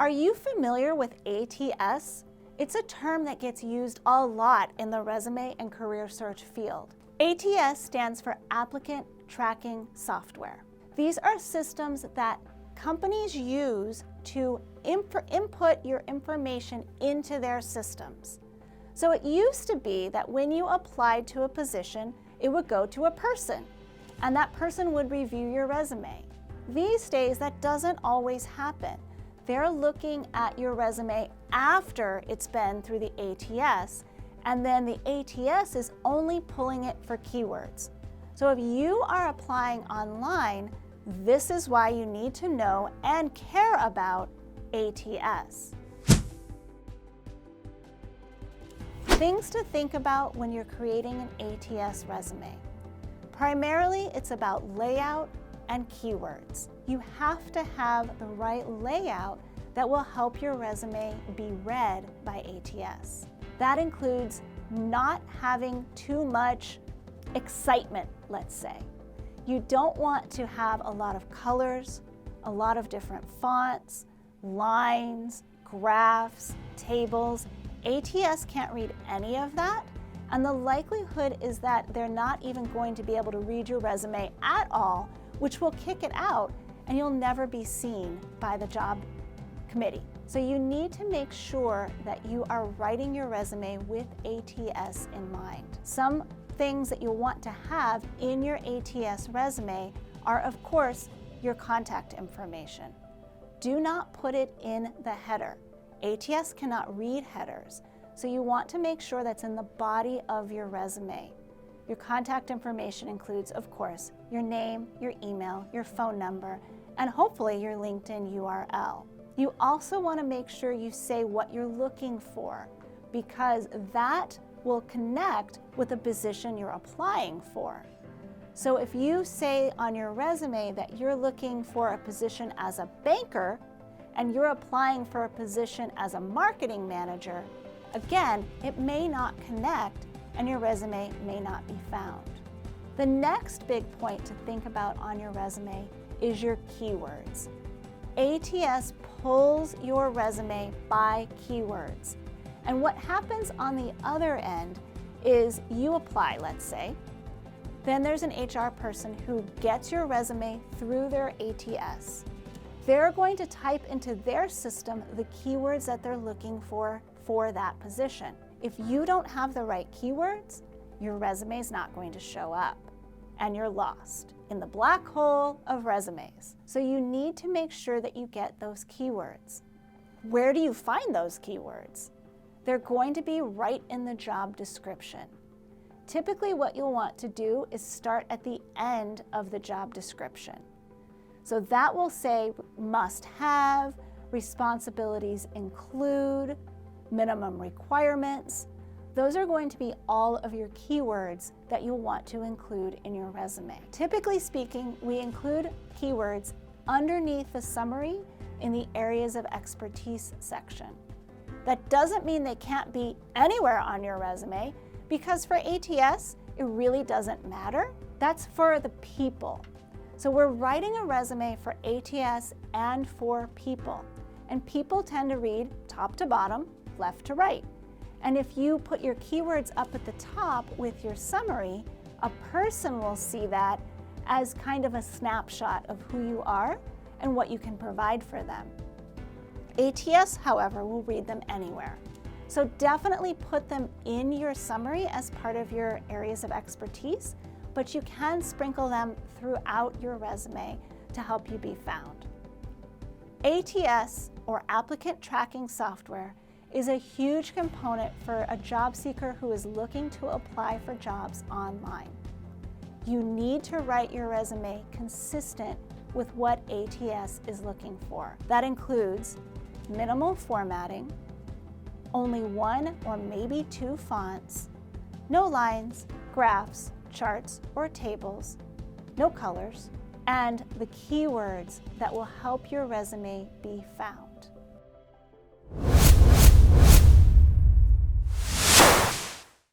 Are you familiar with ATS? It's a term that gets used a lot in the resume and career search field. ATS stands for Applicant Tracking Software. These are systems that companies use to input your information into their systems. So it used to be that when you applied to a position, it would go to a person, and that person would review your resume. These days, that doesn't always happen. They're looking at your resume after it's been through the ATS, and then the ATS is only pulling it for keywords. So if you are applying online, this is why you need to know and care about ATS. Things to think about when you're creating an ATS resume. Primarily, it's about layout and keywords. You have to have the right layout that will help your resume be read by ATS. That includes not having too much excitement, let's say. You don't want to have a lot of colors, a lot of different fonts, lines, graphs, tables. ATS can't read any of that, and the likelihood is that they're not even going to be able to read your resume at all, which will kick it out, and you'll never be seen by the job committee. So you need to make sure that you are writing your resume with ATS in mind. Some things that you'll want to have in your ATS resume are, of course, your contact information. Do not put it in the header. ATS cannot read headers, so you want to make sure that's in the body of your resume. Your contact information includes, of course, your name, your email, your phone number, and hopefully your LinkedIn URL. You also want to make sure you say what you're looking for, because that will connect with the position you're applying for. So if you say on your resume that you're looking for a position as a banker and you're applying for a position as a marketing manager, again, it may not connect and your resume may not be found. The next big point to think about on your resume is your keywords. ATS pulls your resume by keywords. And what happens on the other end is you apply, let's say, then there's an HR person who gets your resume through their ATS. They're going to type into their system the keywords that they're looking for that position. If you don't have the right keywords, your resume is not going to show up and you're lost in the black hole of resumes. So you need to make sure that you get those keywords. Where do you find those keywords? They're going to be right in the job description. Typically what you'll want to do is start at the end of the job description. So that will say must have, responsibilities include, minimum requirements. Those are going to be all of your keywords that you'll want to include in your resume. Typically speaking, we include keywords underneath the summary in the areas of expertise section. That doesn't mean they can't be anywhere on your resume, because for ATS, it really doesn't matter. That's for the people. So we're writing a resume for ATS and for people. And people tend to read top to bottom, left to right. And if you put your keywords up at the top with your summary, a person will see that as kind of a snapshot of who you are and what you can provide for them. ATS, however, will read them anywhere. So definitely put them in your summary as part of your areas of expertise, but you can sprinkle them throughout your resume to help you be found. ATS, or Applicant Tracking Software, is a huge component for a job seeker who is looking to apply for jobs online. You need to write your resume consistent with what ATS is looking for. That includes minimal formatting, only one or maybe two fonts, no lines, graphs, charts, or tables, no colors, and the keywords that will help your resume be found.